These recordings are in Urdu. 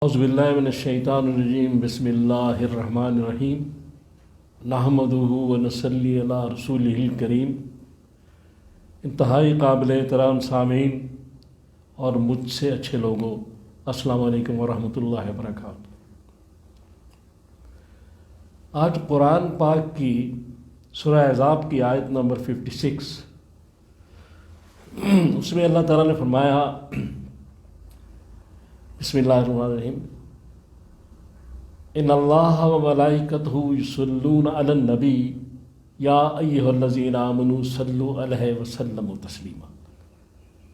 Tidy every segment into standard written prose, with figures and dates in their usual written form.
اعوذ باللہ من الشیطان الرجیم بسم اللہ الرحمن الرحیم نحمدہ ونصلی علی رسولہ الکریم۔ انتہائی قابل احترام سامعین اور مجھ سے اچھے لوگوں، السلام علیکم ورحمۃ اللہ وبرکاتہ۔ آج قرآن پاک کی سورہ احزاب کی آیت نمبر 56، اس میں اللہ تعالیٰ نے فرمایا، بسم اللہ الرحمن الرحیم، ان اللہ و ملائکتہ یصلون علی النبی یا ایھا الذین آمنوا صلوا علیہ وسلموا تسلیما،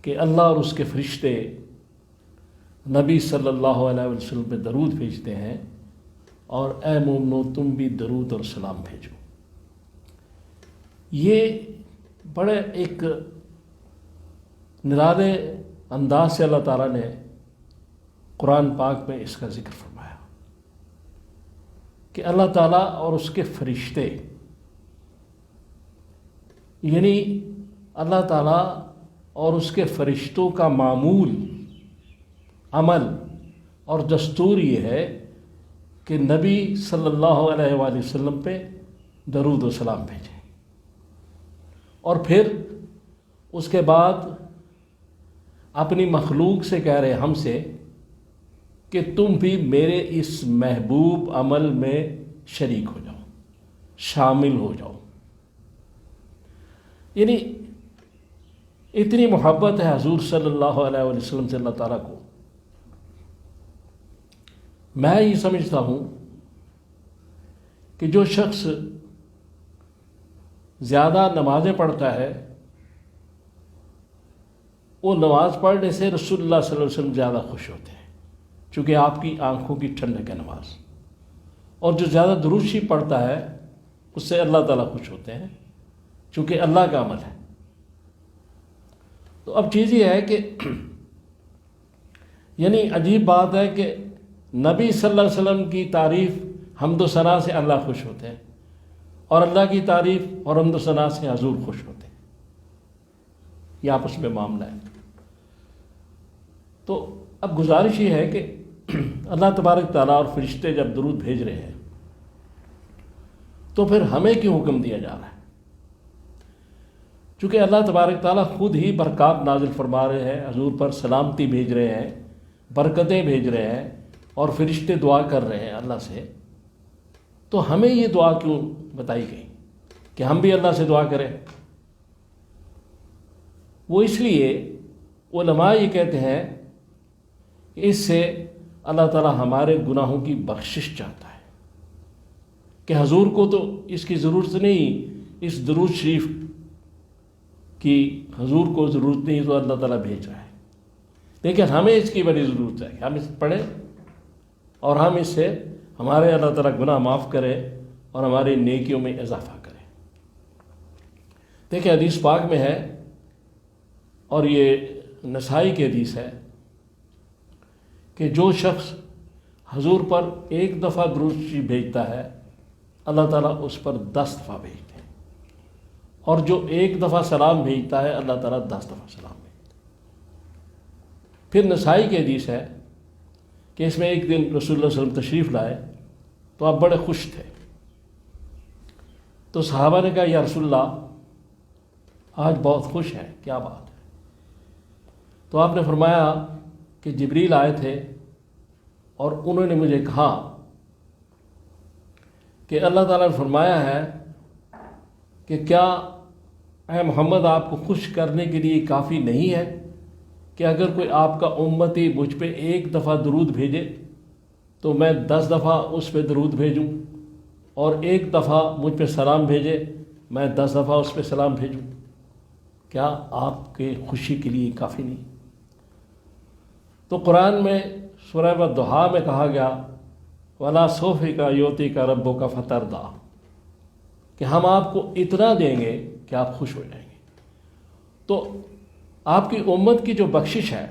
کہ اللہ اور اس کے فرشتے نبی صلی اللہ علیہ وسلم پہ درود بھیجتے ہیں، اور اے مومنو تم بھی درود اور سلام بھیجو۔ یہ بڑے ایک نرالے انداز سے اللہ تعالیٰ نے قرآن پاک میں اس کا ذکر فرمایا کہ اللہ تعالیٰ اور اس کے فرشتے، یعنی اللہ تعالیٰ اور اس کے فرشتوں کا معمول عمل اور دستور یہ ہے کہ نبی صلی اللہ علیہ وآلہ وسلم پہ درود و سلام بھیجیں، اور پھر اس کے بعد اپنی مخلوق سے کہہ رہے ہم سے کہ تم بھی میرے اس محبوب عمل میں شریک ہو جاؤ، شامل ہو جاؤ۔ یعنی اتنی محبت ہے حضور صلی اللہ علیہ وسلم سے اللہ تعالیٰ کو۔ میں یہ سمجھتا ہوں کہ جو شخص زیادہ نمازیں پڑھتا ہے، وہ نماز پڑھنے سے رسول اللہ صلی اللہ علیہ وسلم زیادہ خوش ہوتے ہیں، چونکہ آپ کی آنکھوں کی ٹھنڈک ہے نماز۔ اور جو زیادہ درود شریف پڑھتا ہے اس سے اللہ تعالیٰ خوش ہوتے ہیں، چونکہ اللہ کا عمل ہے۔ تو اب چیز یہ ہے کہ یعنی عجیب بات ہے کہ نبی صلی اللہ علیہ وسلم کی تعریف حمد و ثنا سے اللہ خوش ہوتے ہیں، اور اللہ کی تعریف اور حمد و ثنا سے حضور خوش ہوتے ہیں۔ یہ آپس میں معاملہ ہے۔ تو اب گزارش یہ ہے کہ اللہ تبارک تعالیٰ اور فرشتے جب درود بھیج رہے ہیں تو پھر ہمیں کیوں حکم دیا جا رہا ہے؟ چونکہ اللہ تبارک تعالیٰ خود ہی برکات نازل فرما رہے ہیں، حضور پر سلامتی بھیج رہے ہیں، برکتیں بھیج رہے ہیں، اور فرشتے دعا کر رہے ہیں اللہ سے، تو ہمیں یہ دعا کیوں بتائی گئی کہ ہم بھی اللہ سے دعا کریں؟ وہ اس لیے علماء یہ کہتے ہیں کہ اس سے اللہ تعالیٰ ہمارے گناہوں کی بخشش چاہتا ہے، کہ حضور کو تو اس کی ضرورت نہیں، اس درود شریف کی حضور کو ضرورت نہیں، تو اللہ تعالیٰ بھیج رہا ہے، لیکن ہمیں اس کی بڑی ضرورت ہے کہ ہم اس پڑھیں اور ہم اس سے ہمارے اللہ تعالیٰ گناہ معاف کرے اور ہماری نیکیوں میں اضافہ کرے۔ دیکھیں حدیث پاک میں ہے، اور یہ نسائی کی حدیث ہے، کہ جو شخص حضور پر ایک دفعہ درود شریف بھیجتا ہے اللہ تعالیٰ اس پر 10 دفعہ بھیجتے ہیں، اور جو ایک دفعہ سلام بھیجتا ہے اللہ تعالیٰ 10 دفعہ سلام بھیجتے ہیں۔ پھر نسائی کی حدیث ہے کہ اس میں ایک دن رسول اللہ صلی اللہ علیہ وسلم تشریف لائے تو آپ بڑے خوش تھے، تو صحابہ نے کہا یا رسول اللہ آج بہت خوش ہیں، کیا بات ہے؟ تو آپ نے فرمایا کہ جبریل آئے تھے اور انہوں نے مجھے کہا کہ اللہ تعالیٰ نے فرمایا ہے کہ کیا اے محمد آپ کو خوش کرنے کے لیے کافی نہیں ہے کہ اگر کوئی آپ کا امتی مجھ پہ ایک دفعہ درود بھیجے تو میں 10 دفعہ اس پہ درود بھیجوں، اور ایک دفعہ مجھ پہ سلام بھیجے میں 10 دفعہ اس پہ سلام بھیجوں؟ کیا آپ کے خوشی کے لیے کافی نہیں؟ تو قرآن میں سورہ والضحیٰ میں کہا گیا وَلَا سَوْفَ یُعْطِیکَ رَبُّکَ فَتَرْضَیٰ، کہ ہم آپ کو اتنا دیں گے کہ آپ خوش ہو جائیں گے۔ تو آپ کی امت کی جو بخشش ہے،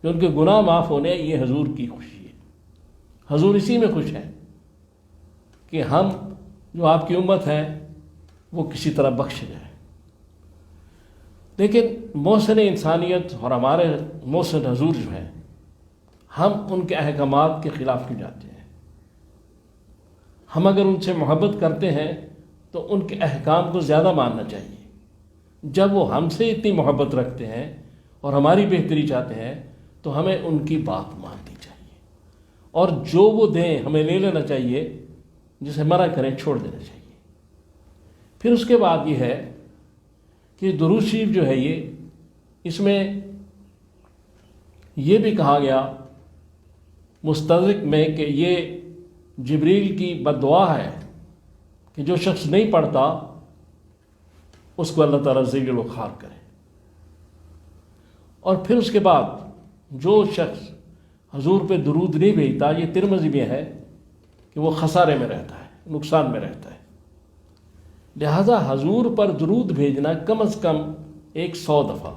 جو ان کے گناہ معاف ہونے، یہ حضور کی خوشی ہے، حضور اسی میں خوش ہیں کہ ہم جو آپ کی امت ہیں وہ کسی طرح بخش جائیں۔ لیکن محسن انسانیت اور ہمارے محسن حضور جو ہیں، ہم ان کے احکامات کے خلاف کیوں جاتے ہیں؟ ہم اگر ان سے محبت کرتے ہیں تو ان کے احکام کو زیادہ ماننا چاہیے۔ جب وہ ہم سے اتنی محبت رکھتے ہیں اور ہماری بہتری چاہتے ہیں تو ہمیں ان کی بات ماننی چاہیے، اور جو وہ دیں ہمیں لے لینا چاہیے، جسے منع کریں چھوڑ دینا چاہیے۔ پھر اس کے بعد یہ ہے کہ درود شریف جو ہے اس میں یہ بھی کہا گیا مستدرک میں کہ یہ جبریل کی بد دعا ہے کہ جو شخص نہیں پڑھتا اس کو اللہ تعالیٰ ذلیل و خوار کرے۔ اور پھر اس کے بعد جو شخص حضور پہ درود نہیں بھیجتا، یہ ترمذی میں ہے کہ وہ خسارے میں رہتا ہے، نقصان میں رہتا ہے۔ لہذا حضور پر درود بھیجنا کم از کم 100 دفعہ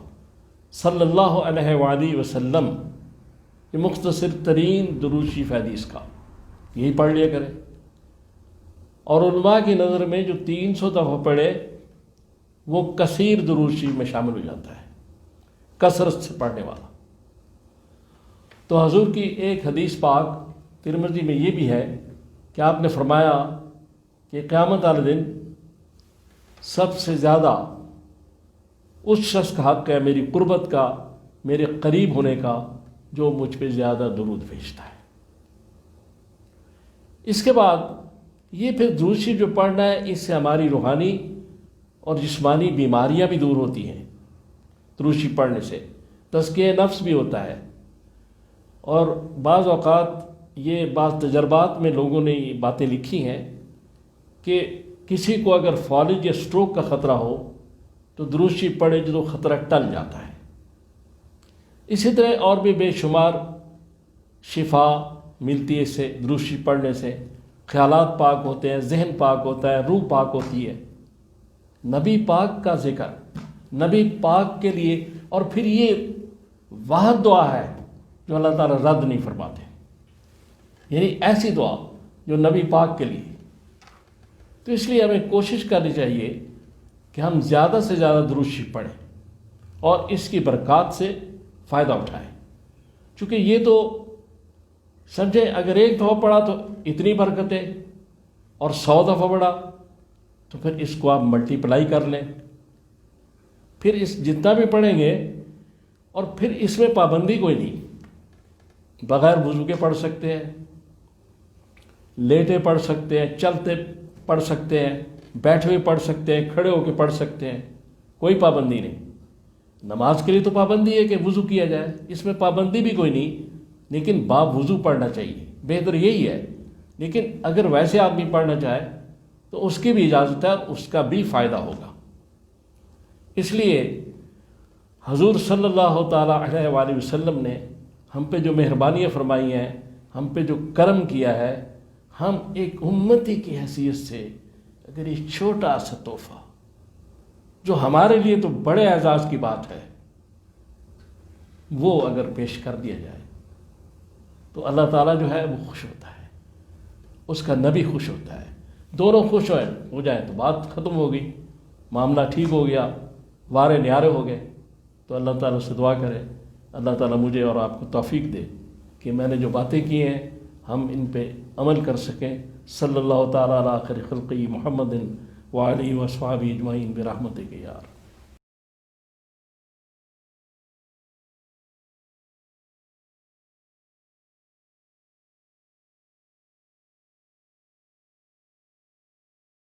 صلی اللہ علیہ وآلہ وسلم، یہ مختصر ترین درود شریف حدیث کا، یہی پڑھ لیا کرے۔ اور علماء کی نظر میں جو 300 دفعہ پڑھے وہ کثیر درود شریف میں شامل ہو جاتا ہے، کثرت سے پڑھنے والا۔ تو حضور کی ایک حدیث پاک ترمذی میں یہ بھی ہے کہ آپ نے فرمایا کہ قیامت والے دن سب سے زیادہ اس شخص کا حق ہے میری قربت کا، میرے قریب ہونے کا، جو مجھ پہ زیادہ درود بھیجتا ہے۔ اس کے بعد یہ پھر درود شریف جو پڑھنا ہے، اس سے ہماری روحانی اور جسمانی بیماریاں بھی دور ہوتی ہیں۔ درود شریف پڑھنے سے تزکیہ نفس بھی ہوتا ہے، اور بعض اوقات یہ بعض تجربات میں لوگوں نے یہ باتیں لکھی ہیں کہ کسی کو اگر فالج یا سٹروک کا خطرہ ہو تو درود شریف پڑھے جو خطرہ ٹل جاتا ہے۔ اسی طرح اور بھی بے شمار شفا ملتی ہے اس سے، درود شریف پڑھنے سے خیالات پاک ہوتے ہیں، ذہن پاک ہوتا ہے، روح پاک ہوتی ہے۔ نبی پاک کا ذکر نبی پاک کے لیے، اور پھر یہ واحد دعا ہے جو اللہ تعالیٰ رد نہیں فرماتے، یعنی ایسی دعا جو نبی پاک کے لیے۔ تو اس لیے ہمیں کوشش کرنی چاہیے کہ ہم زیادہ سے زیادہ درود شریف پڑھیں اور اس کی برکات سے فائدہ اٹھائیں، چونکہ یہ تو سمجھیں اگر ایک دفعہ پڑھا تو اتنی برکتیں، اور 100 دفعہ پڑھا تو پھر اس کو آپ ملٹی پلائی کر لیں، پھر اس جتنا بھی پڑھیں گے۔ اور پھر اس میں پابندی کوئی نہیں، بغیر وضو کے پڑھ سکتے ہیں، لیٹے پڑھ سکتے ہیں، چلتے پڑھ سکتے ہیں، بیٹھے ہوئے پڑھ سکتے ہیں، کھڑے ہو کے پڑھ سکتے ہیں، کوئی پابندی نہیں۔ نماز کے لیے تو پابندی ہے کہ وضو کیا جائے، اس میں پابندی بھی کوئی نہیں، لیکن باب وضو پڑھنا چاہیے، بہتر یہی ہے۔ لیکن اگر ویسے آدمی پڑھنا چاہے تو اس کی بھی اجازت ہے، اس کا بھی فائدہ ہوگا۔ اس لیے حضور صلی اللہ تعالیٰ علیہ وآلہ وسلم نے ہم پہ جو مہربانیاں فرمائی ہیں، ہم پہ جو کرم کیا ہے، ہم ایک امتی کی حیثیت سے اگر یہ چھوٹا سا تحفہ جو ہمارے لیے تو بڑے اعزاز کی بات ہے، وہ اگر پیش کر دیا جائے تو اللہ تعالیٰ جو ہے وہ خوش ہوتا ہے، اس کا نبی خوش ہوتا ہے، دونوں خوش ہو جائیں تو بات ختم ہو گئی، معاملہ ٹھیک ہو گیا، وارے نیارے ہو گئے۔ تو اللہ تعالیٰ سے دعا کرے اللہ تعالیٰ مجھے اور آپ کو توفیق دے کہ میں نے جو باتیں کی ہیں ہم ان پہ عمل کر سکیں۔ صلی اللہ تعالیٰ علی خیر خلقہ محمد وآلہ وصحبہ اجمعین برحمتک یا رب۔